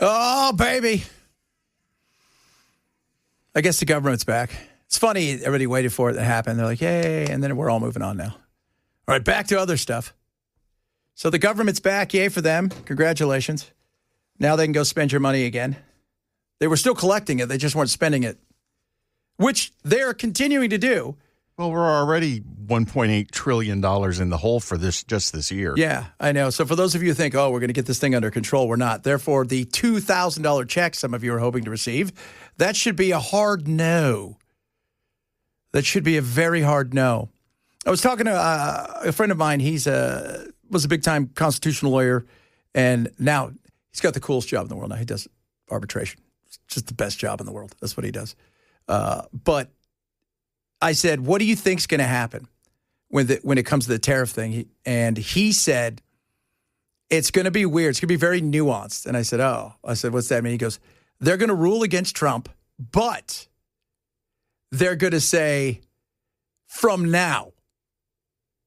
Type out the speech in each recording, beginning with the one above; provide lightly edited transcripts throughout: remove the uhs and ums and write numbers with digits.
Oh, baby. I guess the government's back. It's funny. Everybody waited for it to happen. They're like, yay. And then we're all moving on now. All right, back to other stuff. So the government's back. Yay for them. Congratulations. Now they can go spend your money again. They were still collecting it. They just weren't spending it, which they're continuing to do. Well, we're already $1.8 trillion in the hole for just this year. Yeah, I know. So for those of you who think, oh, we're going to get this thing under control, we're not. Therefore, the $2,000 check some of you are hoping to receive, that should be a hard no. That should be a very hard no. I was talking to a friend of mine. He's was a big-time constitutional lawyer, and now he's got the coolest job in the world. Now he does arbitration. It's just the best job in the world. That's what he does. But I said, what do you think's going to happen when it comes to the tariff thing? And he said, it's going to be weird. It's going to be very nuanced. And I said, what's that mean? He goes, they're going to rule against Trump, but they're going to say from now.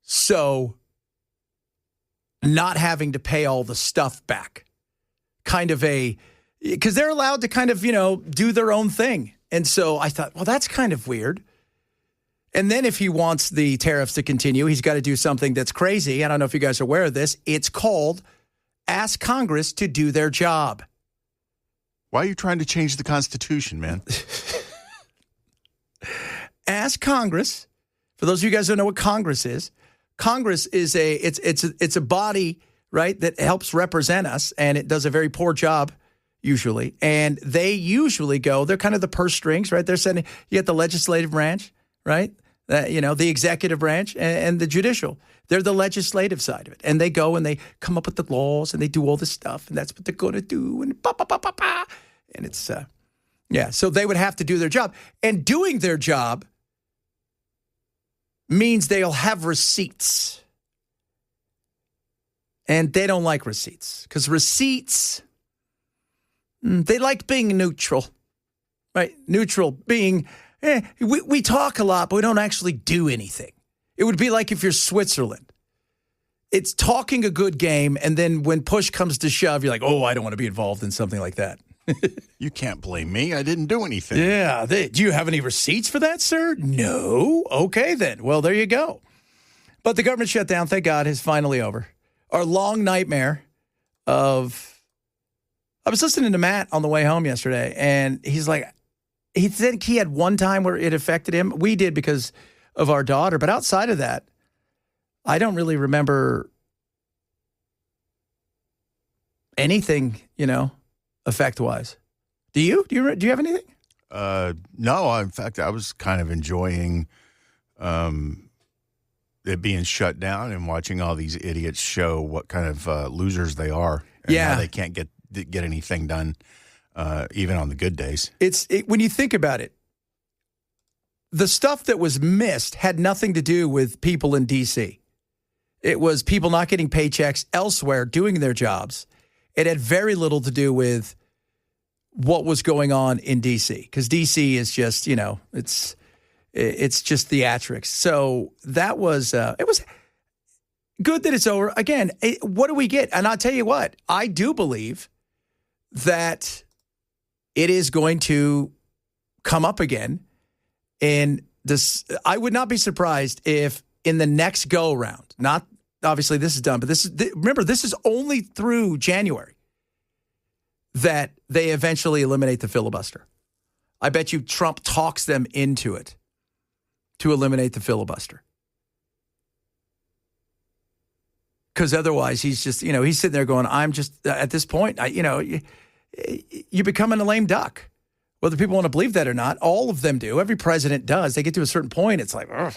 So not having to pay all the stuff back. Kind of because they're allowed to kind of, do their own thing. And so I thought, well, that's kind of weird. And then if he wants the tariffs to continue, he's got to do something that's crazy. I don't know if you guys are aware of this. It's called ask Congress to do their job. Why are you trying to change the Constitution, man? Ask Congress. For those of you guys who don't know what Congress is it's a body, right, that helps represent us, and it does a very poor job usually. And they usually they're kind of the purse strings, right? They're sending, you get the legislative branch, right? The executive branch and the judicial. They're the legislative side of it. And they go and they come up with the laws and they do all this stuff, and that's what they're going to do. And And it's, so they would have to do their job. And doing their job means they'll have receipts. And they don't like receipts because receipts, they like being neutral, right? Neutral being, we talk a lot, but we don't actually do anything. It would be like if you're Switzerland. It's talking a good game, and then when push comes to shove, you're like, oh, I don't want to be involved in something like that. You can't blame me. I didn't do anything. Yeah. Do you have any receipts for that, sir? No. Okay, then. Well, there you go. But the government shutdown, thank God, is finally over. Our long nightmare of... I was listening to Matt on the way home yesterday, and he's like, he said he had one time where it affected him. We did because of our daughter. But outside of that, I don't really remember anything, effect-wise. Do you? Do you have anything? No. In fact, I was kind of enjoying it being shut down and watching all these idiots show what kind of losers they are. And how they can't get anything done, even on the good days. When you think about it, the stuff that was missed had nothing to do with people in D.C. It was people not getting paychecks elsewhere, doing their jobs. It had very little to do with what was going on in D.C. because D.C. is just, it's just theatrics. So that was it was good that it's over. Again, what do we get? And I'll tell you what, I do believe that it is going to come up again. And this, I would not be surprised if in the next go round, not obviously this is done, but remember, this is only through January that they eventually eliminate the filibuster. I bet you Trump talks them into it to eliminate the filibuster. Because otherwise he's just, he's sitting there going, I'm just, at this point, you're becoming a lame duck. Whether people want to believe that or not, all of them do. Every president does. They get to a certain point, it's like, ugh,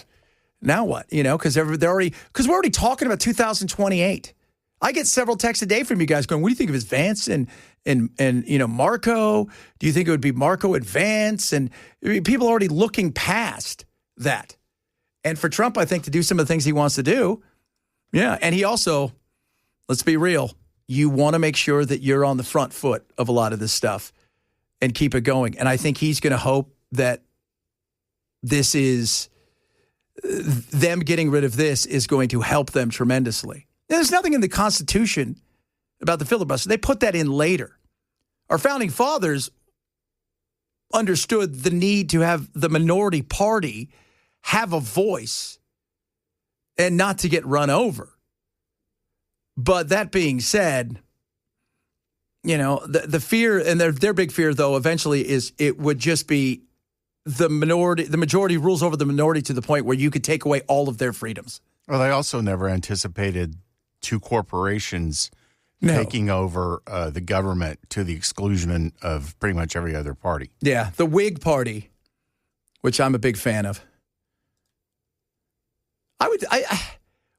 now what? Because we're already talking about 2028. I get several texts a day from you guys going, what do you think of his Vance and Marco? Do you think it would be Marco and Vance? And people are already looking past that. And for Trump, I think, to do some of the things he wants to do, yeah. And he also, let's be real, you want to make sure that you're on the front foot of a lot of this stuff and keep it going. And I think he's going to hope that this is, them getting rid of this is going to help them tremendously. There's nothing in the Constitution about the filibuster. They put that in later. Our founding fathers understood the need to have the minority party have a voice and not to get run over. But that being said, the fear, and their big fear, though, eventually is it would just be the majority rules over the minority to the point where you could take away all of their freedoms. Well, they also never anticipated two corporations taking over the government to the exclusion of pretty much every other party. Yeah, the Whig Party, which I'm a big fan of.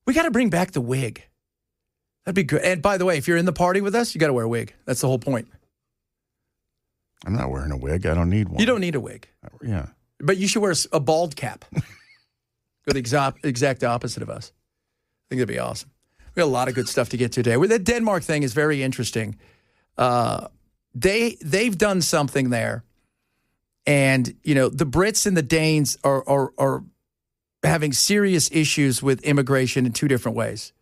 We got to bring back the wig. That'd be good. And by the way, if you're in the party with us, you got to wear a wig. That's the whole point. I'm not wearing a wig. I don't need one. You don't need a wig. Yeah. But you should wear a bald cap. Go the exact opposite of us. I think that'd be awesome. We got a lot of good stuff to get to today. Well, the Denmark thing is very interesting. They've done something there. And, the Brits and the Danes are having serious issues with immigration in two different ways.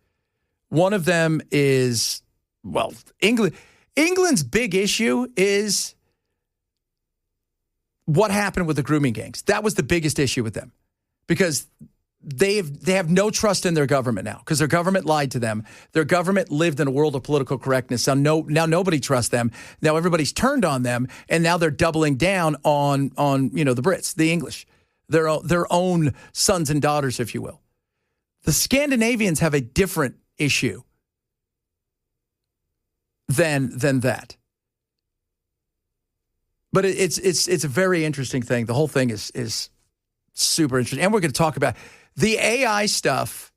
One of them is, England's big issue is what happened with the grooming gangs. That was the biggest issue with them because they have no trust in their government now because their government lied to them. Their government lived in a world of political correctness. Now nobody trusts them. Now everybody's turned on them, and now they're doubling down on the Brits, the English, their own sons and daughters, if you will. The Scandinavians have a different issue than that. But it's a very interesting thing. The whole thing is super interesting. And we're going to talk about the AI stuff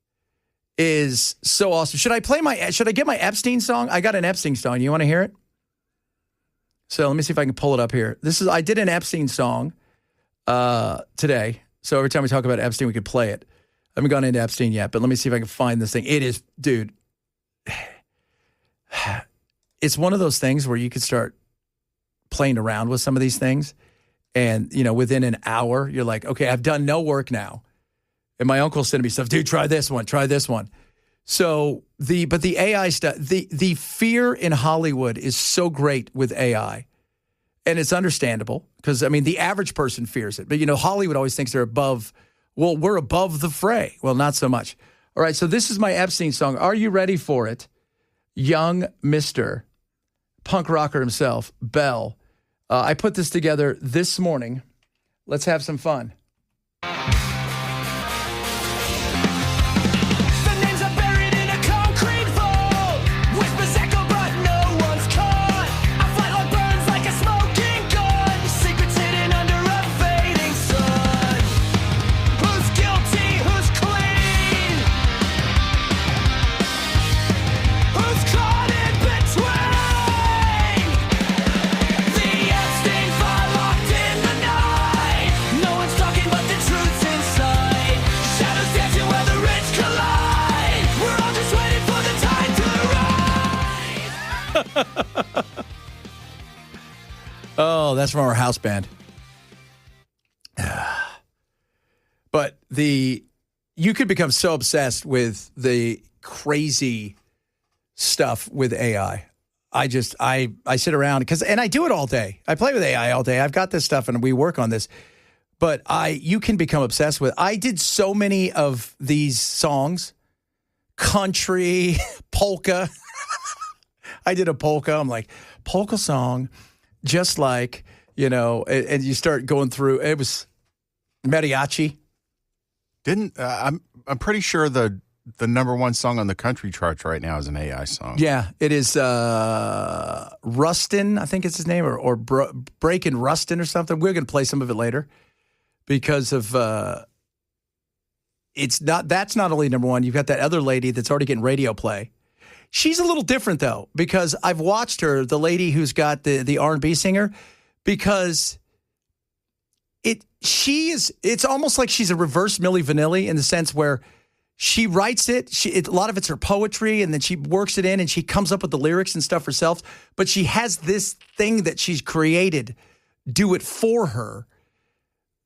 is so awesome. Should I get my Epstein song? I got an Epstein song. You want to hear it? So let me see if I can pull it up here. I did an Epstein song today. So every time we talk about Epstein, we could play it. I haven't gone into Epstein yet, but let me see if I can find this thing. It is, dude, it's one of those things where you could start playing around with some of these things. And, within an hour, you're like, okay, I've done no work now. And my uncle's sending me stuff. Dude, try this one. So the AI stuff, the fear in Hollywood is so great with AI. And it's understandable because, the average person fears it. But, Hollywood always thinks they're above. Well, we're above the fray. Well, not so much. All right, so this is my Epstein song. Are you ready for it? Young Mr. Punk rocker himself, Bell. I put this together this morning. Let's have some fun. Oh, that's from our house band. But you could become so obsessed with the crazy stuff with AI. I sit around and I do it all day. I play with AI all day. I've got this stuff and we work on this. But you can become obsessed with. I did so many of these songs, country, polka. I did a polka. I'm like, polka song, just like, and you start going through. It was mariachi. I'm pretty sure the number one song on the country charts right now is an AI song. Yeah, it is Rustin, I think it's his name, or Breakin' Rustin or something. We're going to play some of it later because of that's not only number one. You've got that other lady that's already getting radio play. She's a little different though because I've watched her, the lady who's got the R&B singer, because it's almost like she's a reverse Milli Vanilli in the sense where she writes it. A lot of it's her poetry, and then she works it in, and she comes up with the lyrics and stuff herself. But she has this thing that she's created do it for her,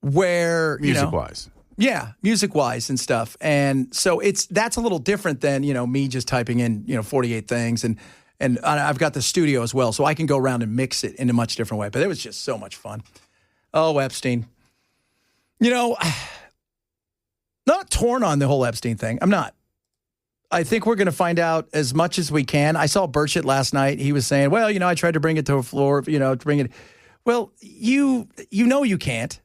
where music-wise. Yeah, music-wise and stuff. And so that's a little different than, me just typing in, 48 things. And And I've got the studio as well, so I can go around and mix it in a much different way. But it was just so much fun. Oh, Epstein. You know, not torn on the whole Epstein thing. I'm not. I think we're going to find out as much as we can. I saw Burchett last night. He was saying, well, I tried to bring it to a floor, to bring it. Well, you can't.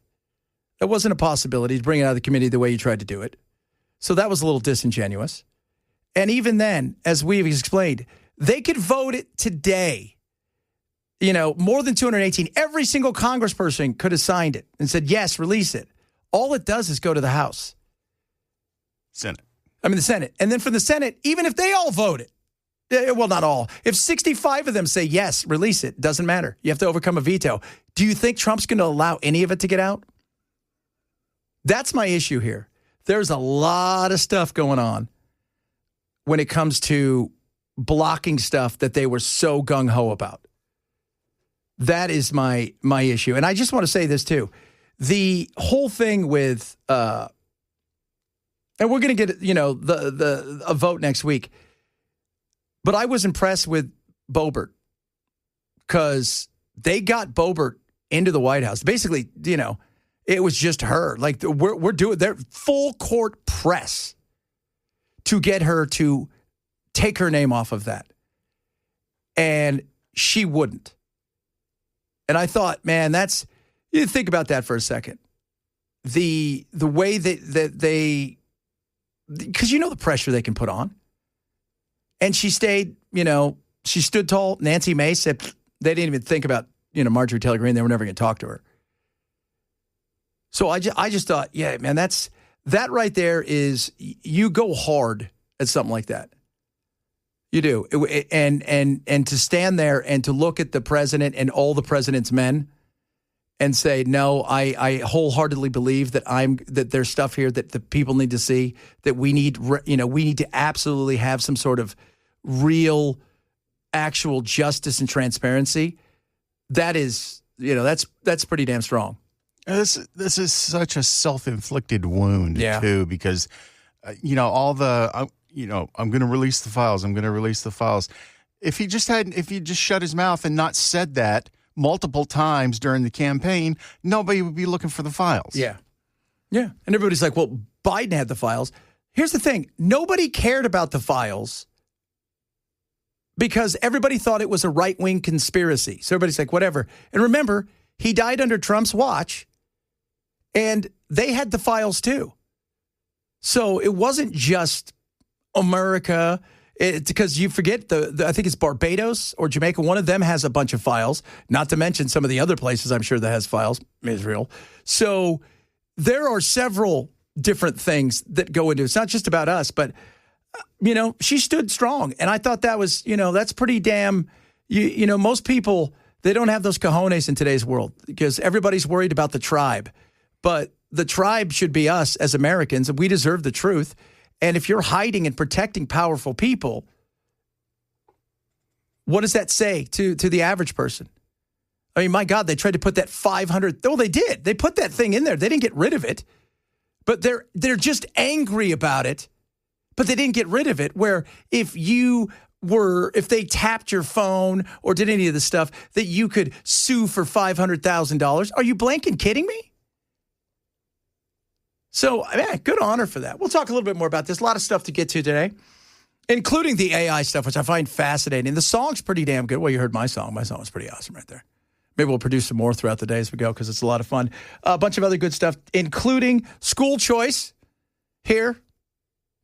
That wasn't a possibility to bring it out of the committee the way you tried to do it. So that was a little disingenuous. And even then, as we've explained, they could vote it today. More than 218. Every single congressperson could have signed it and said, yes, release it. All it does is go to the House. The Senate. And then from the Senate, even if they all vote it, well, not all. If 65 of them say, yes, release it, doesn't matter. You have to overcome a veto. Do you think Trump's going to allow any of it to get out? That's my issue here. There's a lot of stuff going on when it comes to blocking stuff that they were so gung-ho about. That is my issue. And I just want to say this, too. The whole thing with... and we're going to get, a vote next week. But I was impressed with Boebert because they got Boebert into the White House. Basically, it was just her. Like, we're doing their full court press to get her to take her name off of that. And she wouldn't. And I thought, man, you think about that for a second. The way that they... Because the pressure they can put on. And she stayed, she stood tall. Nancy Mace said they didn't even think about, Marjorie Taylor Greene. They were never going to talk to her. So I just thought, yeah, man, that right there is, you go hard at something like that. You do. And to stand there and to look at the president and all the president's men and say, no, I wholeheartedly believe that there's stuff here that the people need to see, that we need to absolutely have some sort of real, actual justice and transparency. That is, that's pretty damn strong. This is such a self-inflicted wound, too, because, I'm going to release the files. I'm going to release the files. If he just shut his mouth and not said that multiple times during the campaign, nobody would be looking for the files. Yeah. Yeah. And everybody's like, well, Biden had the files. Here's the thing. Nobody cared about the files because everybody thought it was a right-wing conspiracy. So everybody's like, whatever. And remember, he died under Trump's watch, and they had the files too. So it wasn't just America. Because you forget, I think it's Barbados or Jamaica. One of them has a bunch of files, not to mention some of the other places I'm sure that has files, Israel. So there are several different things that go into it. It's not just about us, but, she stood strong. And I thought that was, that's pretty damn, most people, they don't have those cojones in today's world because everybody's worried about the tribe. But the tribe should be us as Americans, and we deserve the truth. And if you're hiding and protecting powerful people, what does that say to the average person? I mean, my God, they tried to put that 500. Oh, they did. They put that thing in there. They didn't get rid of it. But they're just angry about it. But they didn't get rid of it. Where if they tapped your phone or did any of the stuff, that you could sue for $500,000. Are you blanking kidding me? So, man, good honor for that. We'll talk a little bit more about this. A lot of stuff to get to today, including the AI stuff, which I find fascinating. The song's pretty damn good. Well, you heard my song. My song was pretty awesome right there. Maybe we'll produce some more throughout the day as we go because it's a lot of fun. A bunch of other good stuff, including school choice here,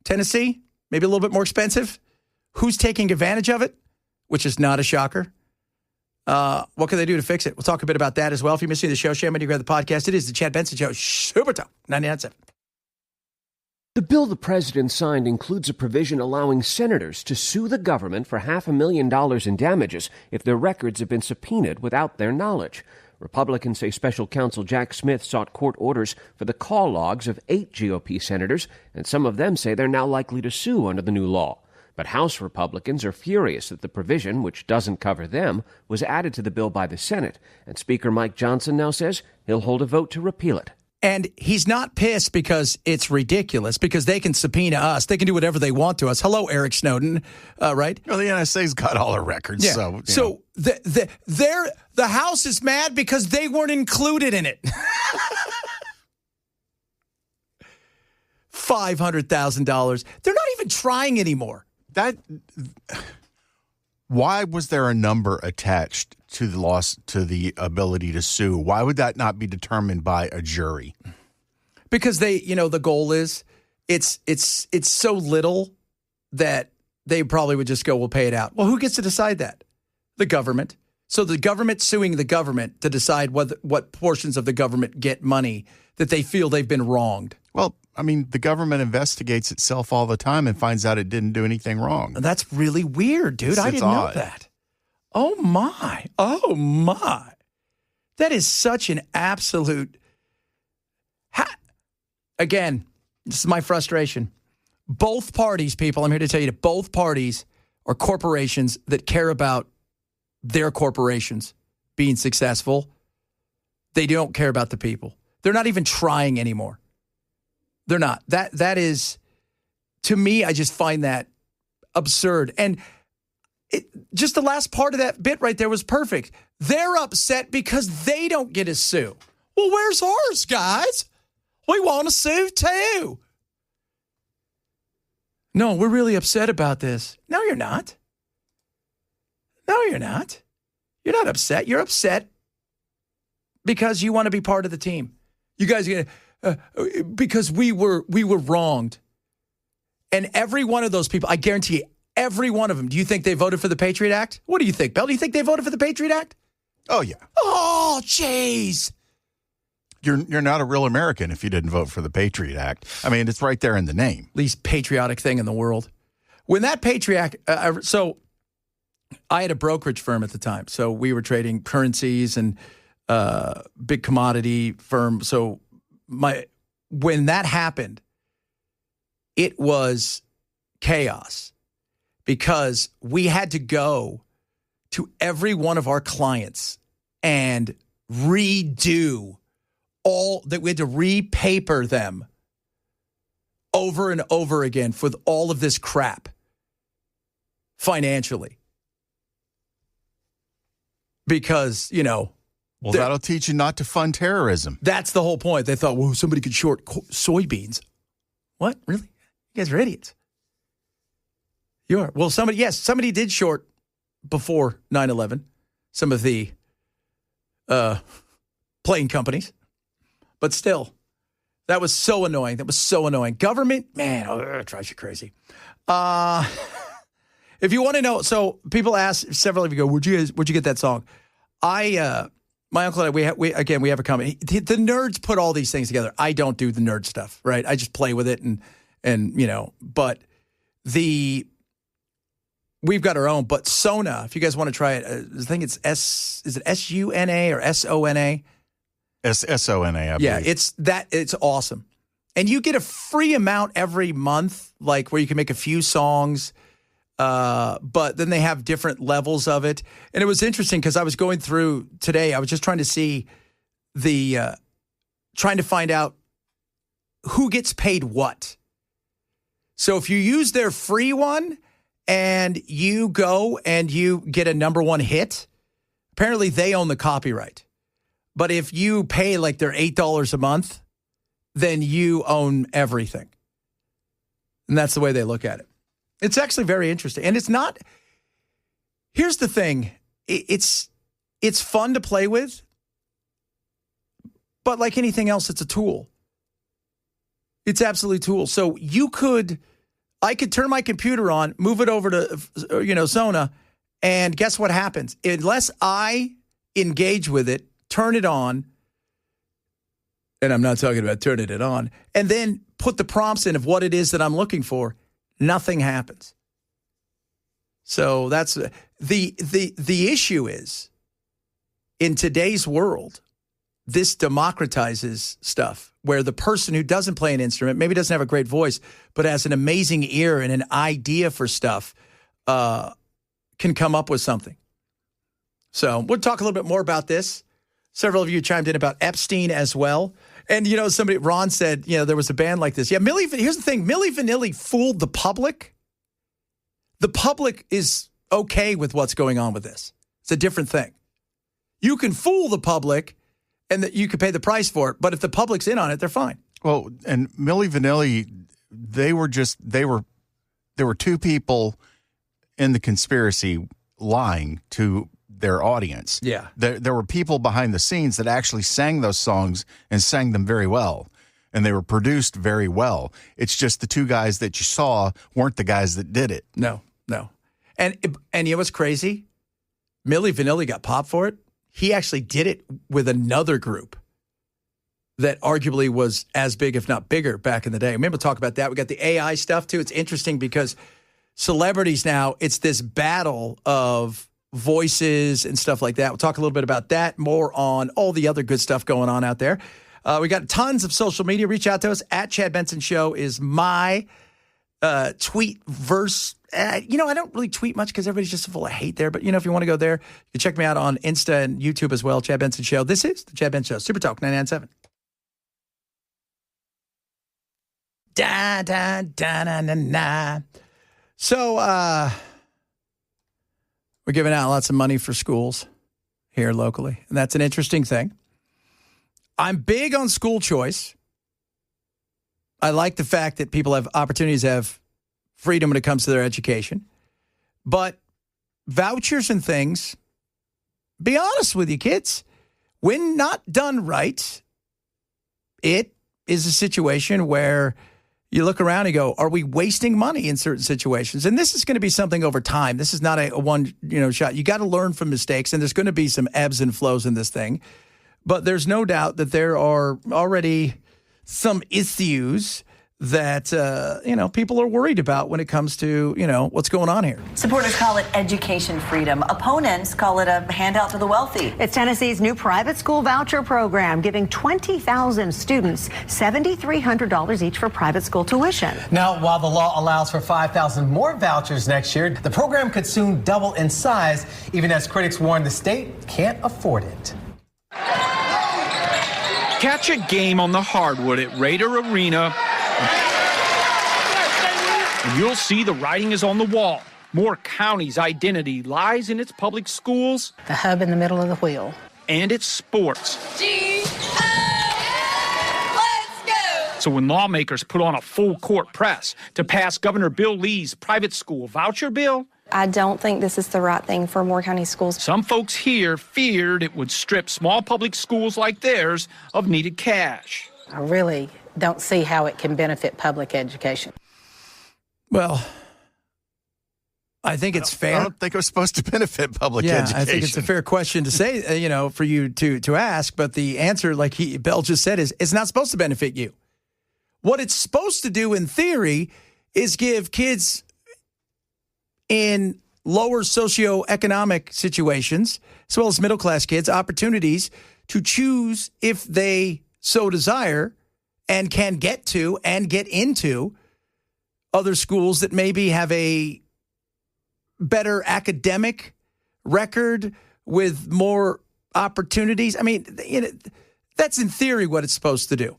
Tennessee, maybe a little bit more expensive. Who's taking advantage of it, which is not a shocker. What can they do to fix it? We'll talk a bit about that as well. If you're missing the show, share when you grab the podcast. It is the Chad Benson Show. Super Talk 99.7. The bill the president signed includes a provision allowing senators to sue the government for $500,000 in damages if their records have been subpoenaed without their knowledge. Republicans say special counsel Jack Smith sought court orders for the call logs of 8 GOP senators, and some of them say they're now likely to sue under the new law. But House Republicans are furious that the provision, which doesn't cover them, was added to the bill by the Senate, and Speaker Mike Johnson now says he'll hold a vote to repeal it. And he's not pissed because it's ridiculous, because they can subpoena us. They can do whatever they want to us. Hello, Eric Snowden, right? Well, the NSA's got all our records. Yeah. So the House is mad because they weren't included in it. $500,000. They're not even trying anymore. Why was there a number attached to the loss, to the ability to sue? Why would that not be determined by a jury? Because the goal is it's so little that they probably would just go, we'll pay it out. Well, who gets to decide that? The government. So the government suing the government to decide what portions of the government get money that they feel they've been wronged. Well, I mean, the government investigates itself all the time and finds out it didn't do anything wrong. That's really weird, dude. I didn't know that. Oh, my. That is such an absolute... Again, this is my frustration. Both parties, people, I'm here to tell you that both parties are corporations that care about their corporations being successful. They don't care about the people. They're not even trying anymore. They're not. That is, to me, I just find that absurd. And just the last part of that bit right there was perfect. They're upset because they don't get to sue. Well, where's ours, guys? We want to sue too. No, we're really upset about this. No, you're not. No, you're not. You're not upset. You're upset because you want to be part of the team. You guys are because we were wronged. And every one of those people, I guarantee you, every one of them, do you think they voted for the Patriot Act? What do you think, Bill? Do you think they voted for the Patriot Act? Oh, yeah. Oh, jeez. You're not a real American if you didn't vote for the Patriot Act. I mean, it's right there in the name. Least patriotic thing in the world. When that Patriot Act, so I had a brokerage firm at the time. So we were trading currencies and big commodity firm. So when that happened, it was chaos because we had to go to every one of our clients and redo all that. We had to repaper them over and over again for all of this crap financially. Because, well, that'll teach you not to fund terrorism. That's the whole point. They thought, well, somebody could short soybeans. What? Really? You guys are idiots. You are. Well, somebody did short before 9/11, some of the plane companies. But still, that was so annoying. Government, man, it drives you crazy. If you want to know, so people ask, several of you go, where'd you get that song? My uncle and I, we have a company. The nerds put all these things together. I don't do the nerd stuff, right? I just play with it but we've got our own. But Sona, if you guys want to try it, I think it's is it SUNA or SONA? SONA, I believe. Yeah, it's awesome. And you get a free amount every month, like where you can make a few songs. But then they have different levels of it. And it was interesting because I was going through today, I was just trying to see trying to find out who gets paid what. So if you use their free one and you go and you get a number one hit, apparently they own the copyright. But if you pay like their $8 a month, then you own everything. And that's the way they look at it. It's actually very interesting. And it's not, here's the thing. It's fun to play with, but like anything else, it's a tool. It's absolutely a tool. So I could turn my computer on, move it over to, Sona, and guess what happens? Unless I engage with it, turn it on, and I'm not talking about turning it on, and then put the prompts in of what it is that I'm looking for, nothing happens. So that's the issue is, in today's world, this democratizes stuff where the person who doesn't play an instrument, maybe doesn't have a great voice, but has an amazing ear and an idea for stuff, can come up with something. So we'll talk a little bit more about this. Several of you chimed in about Epstein as well. And, Ron said, there was a band like this. Yeah, here's the thing. Milli Vanilli fooled the public. The public is okay with what's going on with this. It's a different thing. You can fool the public and that you can pay the price for it. But if the public's in on it, they're fine. Well, and Milli Vanilli, there were two people in the conspiracy lying to their audience. Yeah. There were people behind the scenes that actually sang those songs and sang them very well. And they were produced very well. It's just the two guys that you saw weren't the guys that did it. No. And you know what's crazy? Milli Vanilli got popped for it. He actually did it with another group that arguably was as big, if not bigger, back in the day. Maybe we'll talk about that. We got the AI stuff, too. It's interesting because celebrities now, it's this battle of voices and stuff like that. We'll talk a little bit about that, more on all the other good stuff going on out there. We got tons of social media. Reach out to us. At Chad Benson Show is my tweet verse. I don't really tweet much because everybody's just full of hate there. But, if you want to go there, you can check me out on Insta and YouTube as well, Chad Benson Show. This is the Chad Benson Show, Super Talk 99.7. Da, da, da, da, da, da. So, we're giving out lots of money for schools here locally, and that's an interesting thing. I'm big on school choice. I like the fact that people have opportunities, have freedom when it comes to their education. But vouchers and things, be honest with you, kids, when not done right, it is a situation where you look around and go, are we wasting money in certain situations? And this is going to be something over time. This is not a one shot. You got to learn from mistakes, and there's going to be some ebbs and flows in this thing. But there's no doubt that there are already some issues that, people are worried about when it comes to, what's going on here. Supporters call it education freedom. Opponents call it a handout to the wealthy. It's Tennessee's new private school voucher program, giving 20,000 students $7,300 each for private school tuition. Now, while the law allows for 5,000 more vouchers next year, the program could soon double in size, even as critics warn the state can't afford it. Catch a game on the hardwood at Raider Arena, and you'll see the writing is on the wall. Moore County's identity lies in its public schools. The hub in the middle of the wheel. And its sports. Let's go! So when lawmakers put on a full-court press to pass Governor Bill Lee's private school voucher bill, I don't think this is the right thing for Moore County schools. some folks here feared it would strip small public schools like theirs of needed cash. I really don't see how it can benefit public education. Well, I think it's fair. I don't think it was supposed to benefit public education. I think it's a fair question to say, for you to ask. But the answer, like Bell just said, is it's not supposed to benefit you. What it's supposed to do in theory is give kids in lower socioeconomic situations, as well as middle-class kids, opportunities to choose if they so desire and can get to and get into other schools that maybe have a better academic record with more opportunities. I mean, that's in theory what it's supposed to do.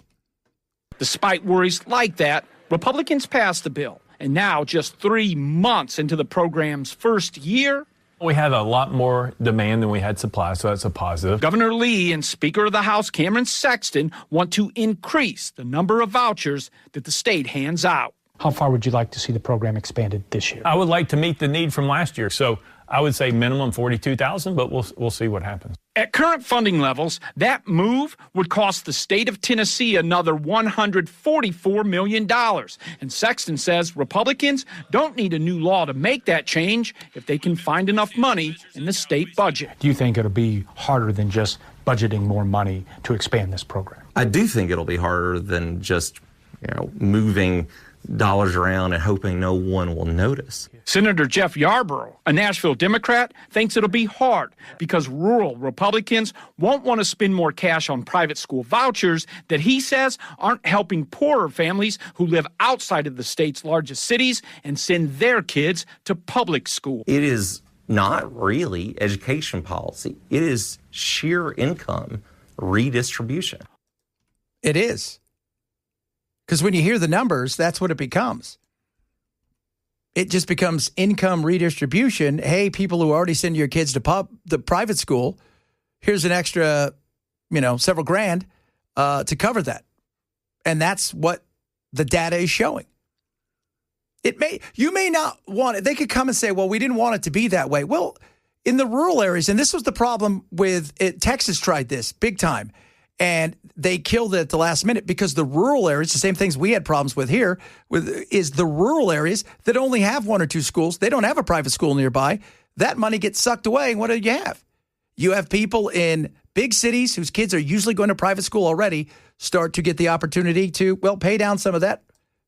Despite worries like that, Republicans passed the bill. And now, just 3 months into the program's first year, we had a lot more demand than we had supply, so that's a positive. Governor Lee and Speaker of the House Cameron Sexton want to increase the number of vouchers that the state hands out. How far would you like to see the program expanded this year? I would like to meet the need from last year, so I would say minimum 42,000, but we'll see what happens. At current funding levels, that move would cost the state of Tennessee another $144 million. And Sexton says Republicans don't need a new law to make that change if they can find enough money in the state budget. Do you think it'll be harder than just budgeting more money to expand this program? I do think it'll be harder than just, moving dollars around and hoping no one will notice. Senator Jeff Yarborough, a Nashville Democrat, thinks it'll be hard because rural Republicans won't want to spend more cash on private school vouchers that he says aren't helping poorer families who live outside of the state's largest cities and send their kids to public school. It is not really education policy. It is sheer income redistribution. It is. Because when you hear the numbers, that's what it becomes. It just becomes income redistribution. Hey, people who already send your kids to the private school, here's an extra, several grand to cover that. And that's what the data is showing. You may not want it. They could come and say, well, we didn't want it to be that way. Well, in the rural areas, and this was the problem with it, Texas tried this big time, and they killed it at the last minute because the rural areas, the same things we had problems with here, is the rural areas that only have one or two schools. They don't have a private school nearby. That money gets sucked away. And what do you have? You have people in big cities whose kids are usually going to private school already start to get the opportunity to, pay down some of that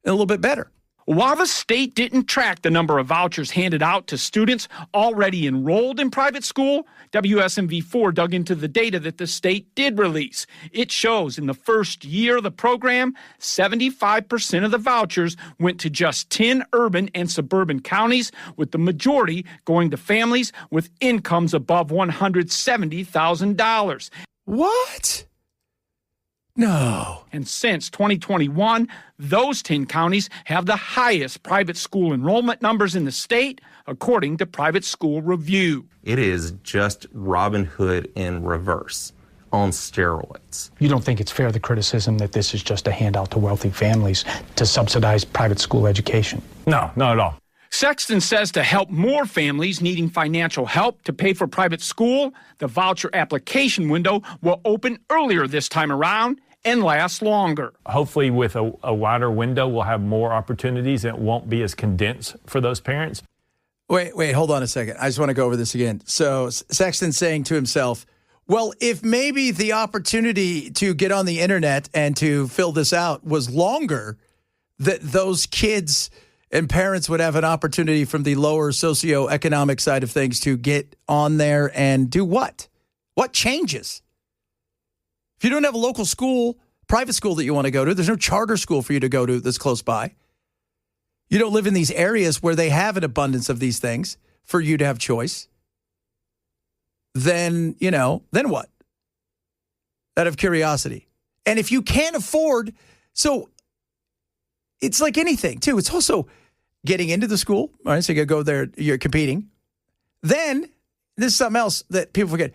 a little bit better. While the state didn't track the number of vouchers handed out to students already enrolled in private school, WSMV4 dug into the data that the state did release. It shows in the first year of the program, 75% of the vouchers went to just 10 urban and suburban counties, with the majority going to families with incomes above $170,000. What? No. And since 2021, those 10 counties have the highest private school enrollment numbers in the state, according to Private School Review. It is just Robin Hood in reverse, on steroids. You don't think it's fair, the criticism that this is just a handout to wealthy families to subsidize private school education? No, not at all. Sexton says to help more families needing financial help to pay for private school, the voucher application window will open earlier this time around and last longer. Hopefully with a wider window, we'll have more opportunities and it won't be as condensed for those parents. Wait, hold on a second. I just want to go over this again. So Sexton's saying to himself, well, if maybe the opportunity to get on the internet and to fill this out was longer, that those kids and parents would have an opportunity from the lower socioeconomic side of things to get on there and do what? What changes? If you don't have a local school, private school that you want to go to, there's no charter school for you to go to that's close by. You don't live in these areas where they have an abundance of these things for you to have choice. Then what? Out of curiosity. And if you can't afford, so it's like anything too. It's also getting into the school, all right? So you got to go there, you're competing. Then, this is something else that people forget.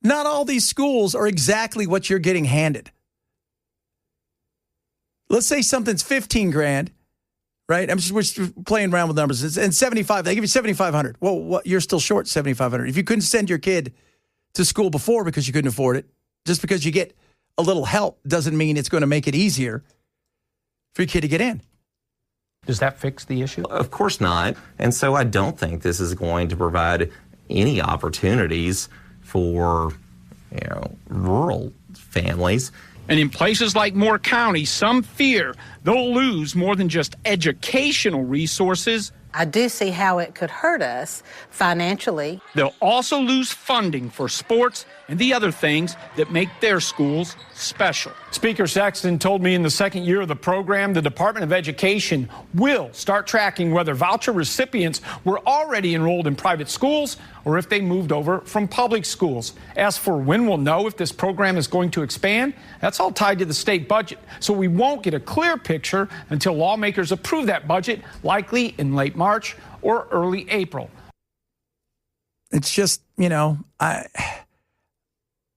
Not all these schools are exactly what you're getting handed. Let's say something's 15 grand, right? We're playing around with numbers. And 75, they give you 7,500. Well, you're still short 7,500. If you couldn't send your kid to school before because you couldn't afford it, just because you get a little help doesn't mean it's going to make it easier for your kid to get in. Does that fix the issue? Of course not. And so I don't think this is going to provide any opportunities for, rural families. And in places like Moore County, some fear they'll lose more than just educational resources. I do see how it could hurt us financially. They'll also lose funding for sports and the other things that make their schools special. Speaker Sexton told me in the second year of the program, the Department of Education will start tracking whether voucher recipients were already enrolled in private schools or if they moved over from public schools. As for when we'll know if this program is going to expand, that's all tied to the state budget. So we won't get a clear picture until lawmakers approve that budget, likely in late March or early April. It's just, it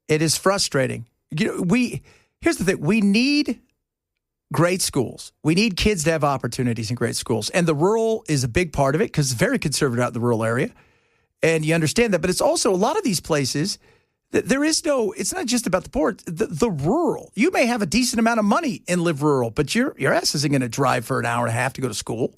is frustrating. Here's the thing. We need great schools. We need kids to have opportunities in great schools. And the rural is a big part of it because it's very conservative out in the rural area. And you understand that. But it's also a lot of these places that it's not just about the poor, the rural. You may have a decent amount of money and live rural, but your ass isn't going to drive for an hour and a half to go to school.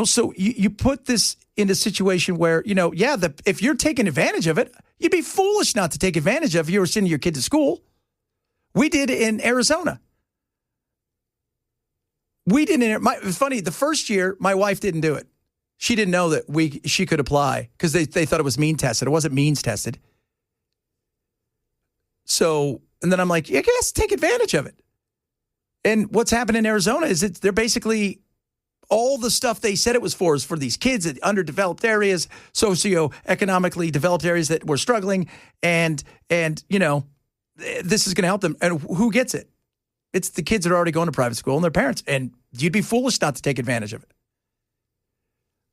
So you put this in a situation where, if you're taking advantage of it, you'd be foolish not to take advantage of it if you were sending your kid to school. We did in Arizona. It's funny, the first year, my wife didn't do it. She didn't know that she could apply because they thought it was mean tested. It wasn't means tested. So, and then I'm like, yeah, guys, take advantage of it. And what's happened in Arizona is they're basically all the stuff they said it was for is for these kids in underdeveloped areas, socioeconomically developed areas that were struggling. And this is going to help them. And who gets it? It's the kids that are already going to private school and their parents. And you'd be foolish not to take advantage of it.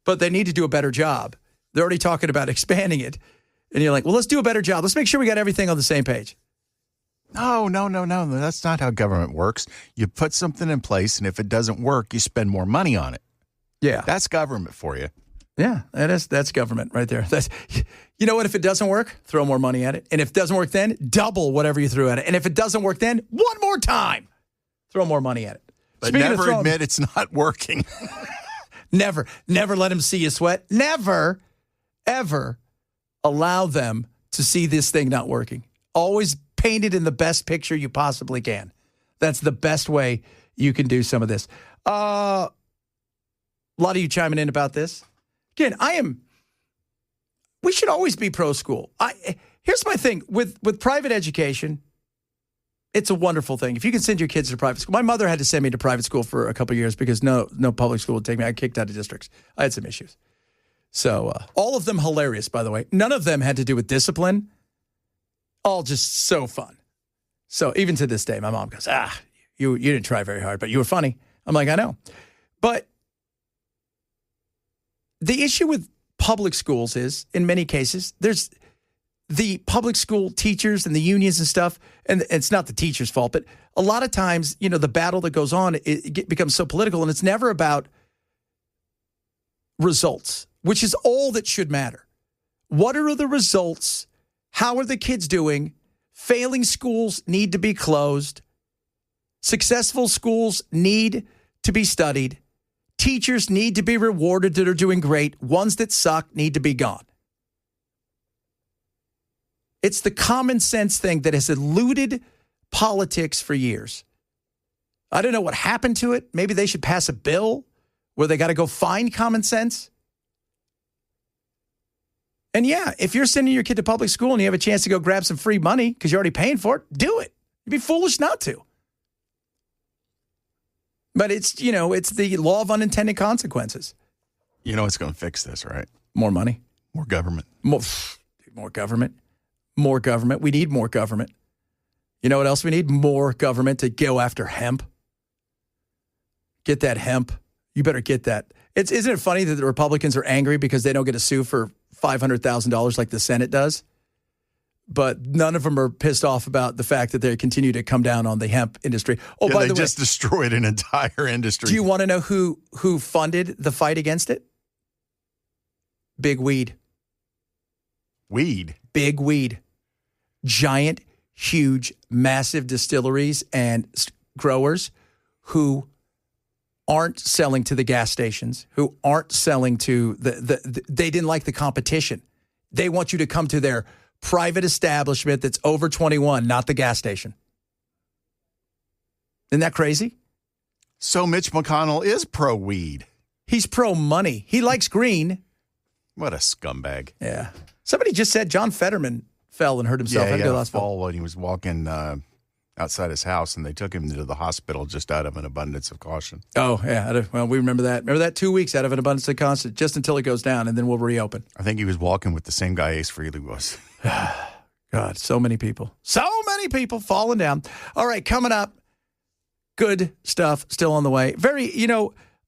But they need to do a better job. They're already talking about expanding it. And you're like, well, let's do a better job. Let's make sure we got everything on the same page. No. That's not how government works. You put something in place, and if it doesn't work, you spend more money on it. Yeah. That's government for you. Yeah, that's government right there. You know what? If it doesn't work, throw more money at it. And if it doesn't work then, double whatever you threw at it. And if it doesn't work then, one more time, throw more money at it. But never admit it's not working. Never let them see you sweat. Never, ever allow them to see this thing not working. Always paint it in the best picture you possibly can. That's the best way you can do some of this. A lot of you chiming in about this. Again, we should always be pro-school. Here's my thing. With private education, it's a wonderful thing. If you can send your kids to private school. My mother had to send me to private school for a couple of years because no public school would take me. I got kicked out of districts. I had some issues. So all of them hilarious, by the way. None of them had to do with discipline. All just so fun. So even to this day, my mom goes, you didn't try very hard, but you were funny. I'm like, I know. But the issue with public schools is, in many cases, there's the public school teachers and the unions and stuff, and it's not the teacher's fault, but a lot of times, the battle that goes on, it becomes so political, and it's never about results, which is all that should matter. What are the results? How are the kids doing? Failing schools need to be closed. Successful schools need to be studied. Teachers need to be rewarded that are doing great. Ones that suck need to be gone. It's the common sense thing that has eluded politics for years. I don't know what happened to it. Maybe they should pass a bill where they got to go find common sense. And yeah, if you're sending your kid to public school and you have a chance to go grab some free money because you're already paying for it, do it. You'd be foolish not to. But it's the law of unintended consequences. You know what's going to fix this, right? More money. More government. More government. More government. We need more government. You know what else we need? More government to go after hemp. Get that hemp. You better get that. Isn't it funny that the Republicans are angry because they don't get to sue for $500,000 like the Senate does? But none of them are pissed off about the fact that they continue to come down on the hemp industry. Oh, by the way, they just destroyed an entire industry. Do you want to know who funded the fight against it? Big weed. Weed? Big weed. Giant, huge, massive distilleries and growers who aren't selling to the gas stations, who aren't selling to they didn't like the competition. They want you to come to their private establishment that's over 21, not the gas station. Isn't that crazy? So Mitch McConnell is pro-weed. He's pro-money. He likes green. What a scumbag. Yeah. Somebody just said John Fetterman fell and hurt himself. Yeah, he had a fall when he was walking outside his house, and they took him to the hospital just out of an abundance of caution. Oh, yeah. Well, we remember that. Remember that 2 weeks out of an abundance of caution, just until it goes down, and then we'll reopen. I think he was walking with the same guy Ace Frehley was. God, so many people. So many people falling down. All right, coming up, good stuff still on the way.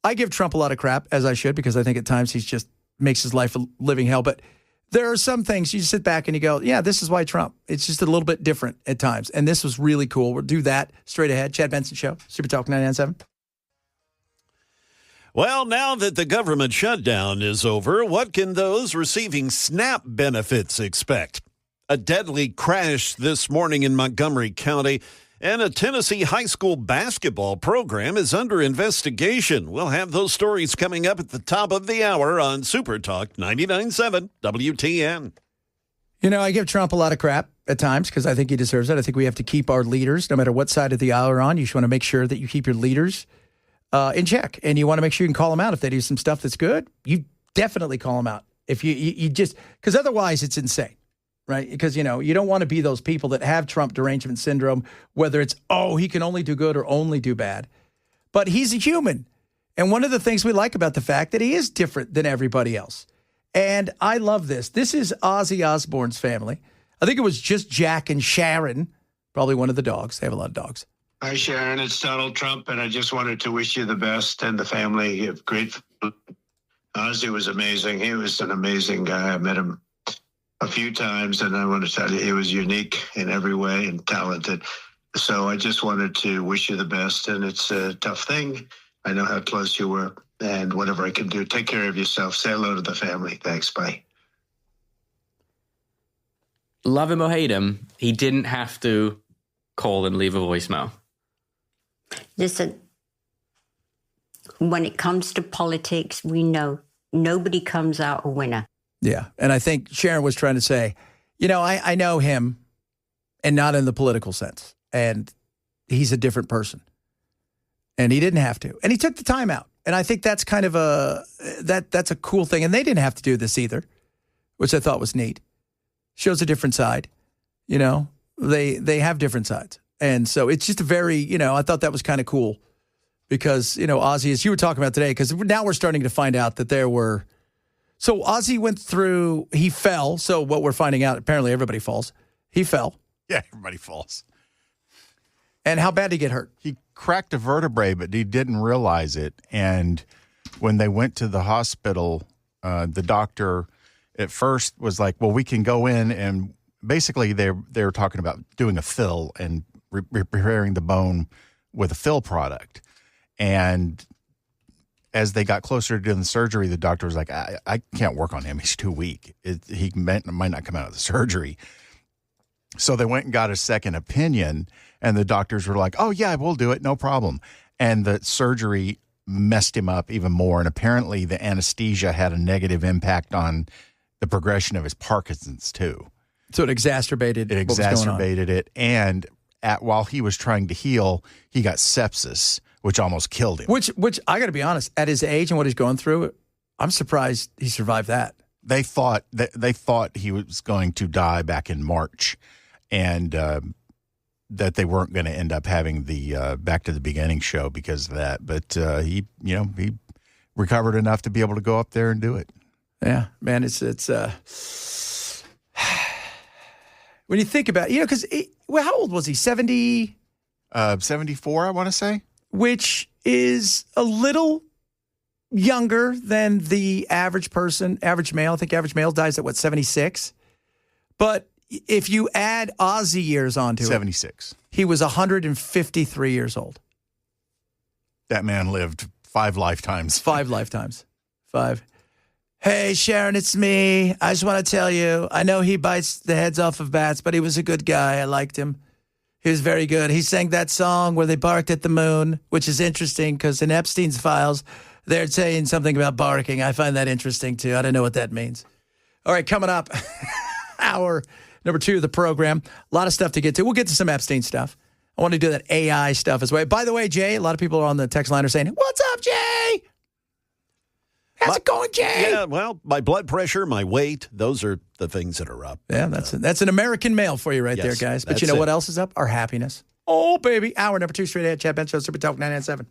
I give Trump a lot of crap, as I should, because I think at times he just makes his life a living hell. But there are some things you just sit back and you go, yeah, this is why Trump. It's just a little bit different at times. And this was really cool. We'll do that straight ahead. Chad Benson Show, Super Talk 99.7. Well, now that the government shutdown is over, what can those receiving SNAP benefits expect? A deadly crash this morning in Montgomery County, and a Tennessee high school basketball program is under investigation. We'll have those stories coming up at the top of the hour on Super Talk 99.7 WTN. I give Trump a lot of crap at times because I think he deserves it. I think we have to keep our leaders, no matter what side of the aisle you're on. You just want to make sure that you keep your leaders in check, and you want to make sure you can call them out if they do some stuff that's good. You definitely call them out. If you just, because otherwise it's insane, right? Because you don't want to be those people that have Trump derangement syndrome, whether it's he can only do good or only do bad, but he's a human, and one of the things we like about the fact that he is different than everybody else, and I love this. This is Ozzy Osbourne's family. I think it was just Jack and Sharon Probably one of the dogs. They have a lot of dogs. Hi, Sharon. It's Donald Trump, and I just wanted to wish you the best and the family. You have great food. Ozzy was amazing. He was an amazing guy. I met him a few times, and I want to tell you, he was unique in every way and talented. So I just wanted to wish you the best, and it's a tough thing. I know how close you were, and whatever I can do, take care of yourself. Say hello to the family. Thanks. Bye. Love him or hate him, he didn't have to call and leave a voicemail. Listen, when it comes to politics, we know nobody comes out a winner. Yeah. And I think Sharon was trying to say, I know him, and not in the political sense. And he's a different person. And he didn't have to. And he took the time out. And I think that's kind of that's a cool thing. And they didn't have to do this either, which I thought was neat. Shows a different side. They have different sides. And so it's just a very, I thought that was kind of cool because, Ozzy, as you were talking about today, because now we're starting to find out that so Ozzy went through, he fell. So what we're finding out, apparently everybody falls. He fell. Yeah, everybody falls. And how bad did he get hurt? He cracked a vertebrae, but he didn't realize it. And when they went to the hospital, the doctor at first was like, well, we can go in, and basically they were talking about doing a fill and repairing the bone with a fill product. And as they got closer to doing the surgery, the doctor was like, I can't work on him. He's too weak. He might not come out of the surgery. So they went and got a second opinion, and the doctors were like, oh, yeah, we'll do it. No problem. And the surgery messed him up even more. And apparently the anesthesia had a negative impact on the progression of his Parkinson's, too. So it exacerbated it. And while he was trying to heal, he got sepsis, which almost killed him. Which I got to be honest, at his age and what he's going through, I'm surprised he survived that. They thought he was going to die back in March, and that they weren't going to end up having the Back to the Beginning show because of that. But he recovered enough to be able to go up there and do it. Yeah, man, it's when you think about it, because how old was he? 70? 74, I want to say. Which is a little younger than the average person, average male. I think average male dies at, 76? But if you add Ozzy years onto 76. He was 153 years old. That man lived 5 lifetimes. 5 lifetimes. 5. Hey, Sharon, it's me. I just want to tell you, I know he bites the heads off of bats, but he was a good guy. I liked him. He was very good. He sang that song where they barked at the moon, which is interesting because in Epstein's files, they're saying something about barking. I find that interesting, too. I don't know what that means. All right, coming up, hour number 2 of the program. A lot of stuff to get to. We'll get to some Epstein stuff. I want to do that AI stuff as well. By the way, Jay, a lot of people are on the text line are saying, what's up, Jay? How's it going, Jay? Yeah, well, my blood pressure, my weight, those are the things that are up. Yeah, that's an American male for you right there, guys. But you know what else is up? Our happiness. Oh, baby. Hour number 2 straight ahead. Chad Benson, Super Talk 997.